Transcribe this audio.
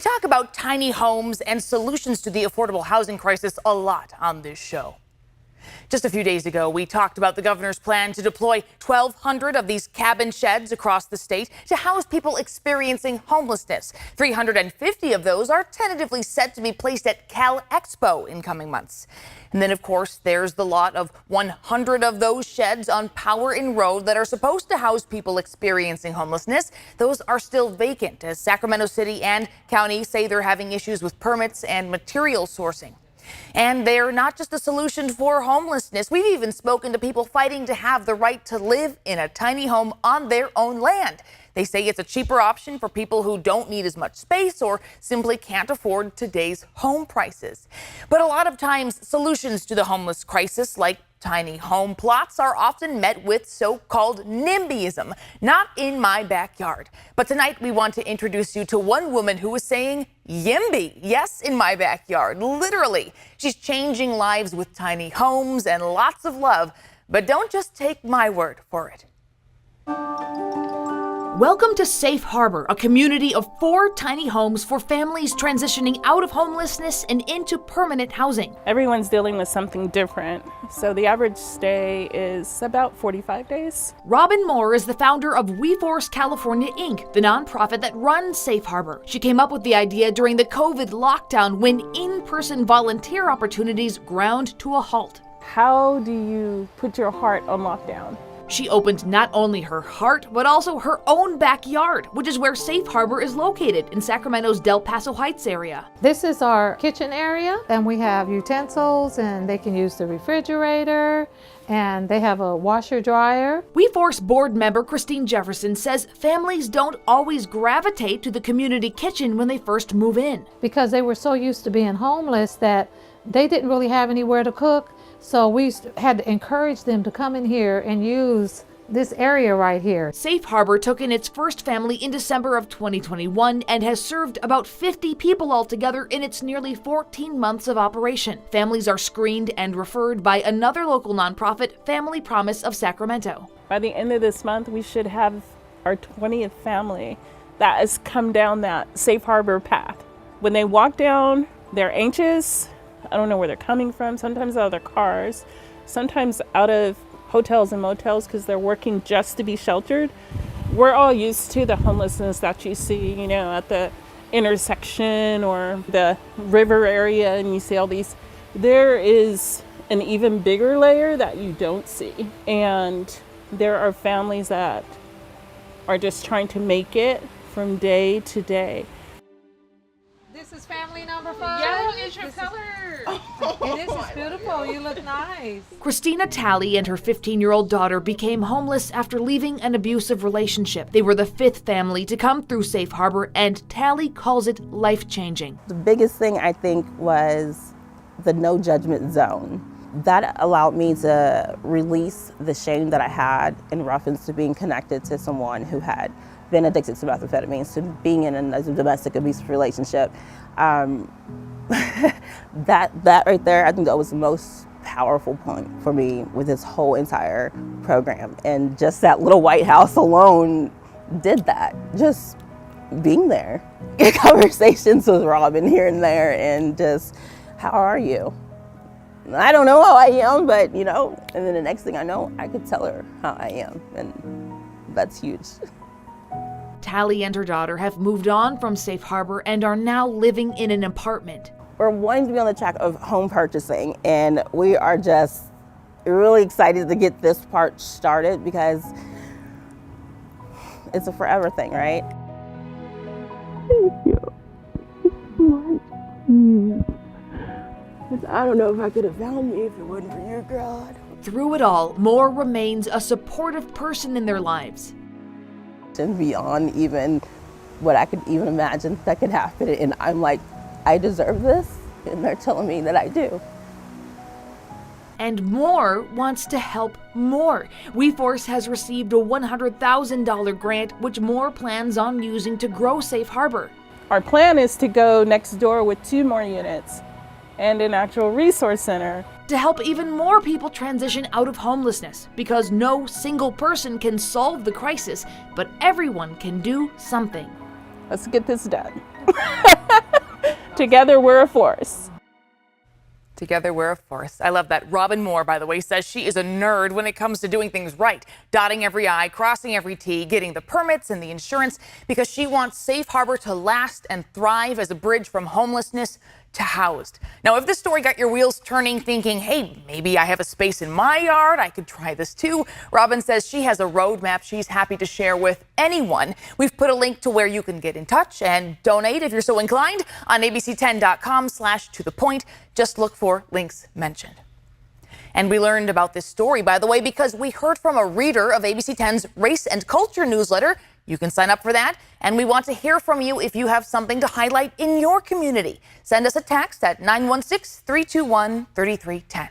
We talk about tiny homes and solutions to the affordable housing crisis a lot on this show. Just a few days ago, we talked about the governor's plan to deploy 1,200 of these cabin sheds across the state to house people experiencing homelessness. 350 of those are tentatively set to be placed at Cal Expo in coming months. And then, of course, there's the lot of 100 of those sheds on Power and Road that are supposed to house people experiencing homelessness. Those are still vacant, as Sacramento City and County say they're having issues with permits and material sourcing. And they're not just a solution for homelessness. We've even spoken to people fighting to have the right to live in a tiny home on their own land. They say it's a cheaper option for people who don't need as much space or simply can't afford today's home prices. But a lot of times, solutions to the homeless crisis, like tiny home plots, are often met with so-called NIMBYism, not in my backyard. But tonight we want to introduce you to one woman who is saying YIMBY, yes, in my backyard, literally. She's changing lives with tiny homes and lots of love, but don't just take my word for it. Welcome to Safe Harbor, a community of 4 tiny homes for families transitioning out of homelessness and into permanent housing. Everyone's dealing with something different, so the average stay is about 45 days. Robin Moore is the founder of WEforce California Inc, the nonprofit that runs Safe Harbor. She came up with the idea during the COVID lockdown when in-person volunteer opportunities ground to a halt. How do you put your heart on lockdown? She opened not only her heart, but also her own backyard, which is where Safe Harbor is located in Sacramento's Del Paso Heights area. This is our kitchen area, and we have utensils, and they can use the refrigerator, and they have a washer dryer. WeForce board member Christine Jefferson says families don't always gravitate to the community kitchen when they first move in. Because they were so used to being homeless that they didn't really have anywhere to cook. So we had to encourage them to come in here and use this area right here. Safe Harbor took in its first family in December of 2021 and has served about 50 people altogether in its nearly 14 months of operation. Families are screened and referred by another local nonprofit, Family Promise of Sacramento. By the end of this month, we should have our 20th family that has come down that Safe Harbor path. When they walk down, they're anxious. I don't know where they're coming from, sometimes out of their cars, sometimes out of hotels and motels because they're working just to be sheltered. We're all used to the homelessness that you see, at the intersection or the river area, and you see all these. There is an even bigger layer that you don't see. And there are families that are just trying to make it from day to day. This is family number 5? Yeah, it's your color. This is beautiful. You look nice. Christina Talley and her 15-year-old daughter became homeless after leaving an abusive relationship. They were the 5th family to come through Safe Harbor, and Talley calls it life-changing. The biggest thing I think was the no judgment zone. That allowed me to release the shame that I had in reference to being connected to someone who had been addicted to methamphetamines, to being in a domestic abusive relationship. That right there, I think that was the most powerful point for me with this whole entire program. And just that little white house alone did that. Just being there, get conversations with Robin here and there, and just, how are you? I don't know how I am, but and then the next thing I know, I could tell her how I am, and that's huge. Talley and her daughter have moved on from Safe Harbor and are now living in an apartment. We're wanting to be on the track of home purchasing, and we are just really excited to get this part started because it's a forever thing, right? Thank you so much. I don't know if I could have found me if it wasn't for you, God. Through it all, Moore remains a supportive person in their lives. And beyond even what I could even imagine that could happen. And I'm like, I deserve this, and they're telling me that I do. And Moore wants to help more. WeForce has received a $100,000 grant, which Moore plans on using to grow Safe Harbor. Our plan is to go next door with 2 more units and an actual resource center. To help even more people transition out of homelessness, because no single person can solve the crisis, but everyone can do something. Let's get this done. Together, we're a force. Together, we're a force. I love that. Robin Moore, by the way, says she is a nerd when it comes to doing things right, dotting every I, crossing every T, getting the permits and the insurance, because she wants Safe Harbor to last and thrive as a bridge from homelessness to housed. Now, if this story got your wheels turning, thinking, hey, maybe I have a space in my yard, I could try this too, Robin says she has a roadmap she's happy to share with anyone. We've put a link to where you can get in touch and donate if you're so inclined on abc10.com/to-the-point. Just look for links mentioned. And we learned about this story, by the way, because we heard from a reader of ABC 10's Race and Culture newsletter. You can sign up for that, and we want to hear from you if you have something to highlight in your community. Send us a text at 916-321-3310.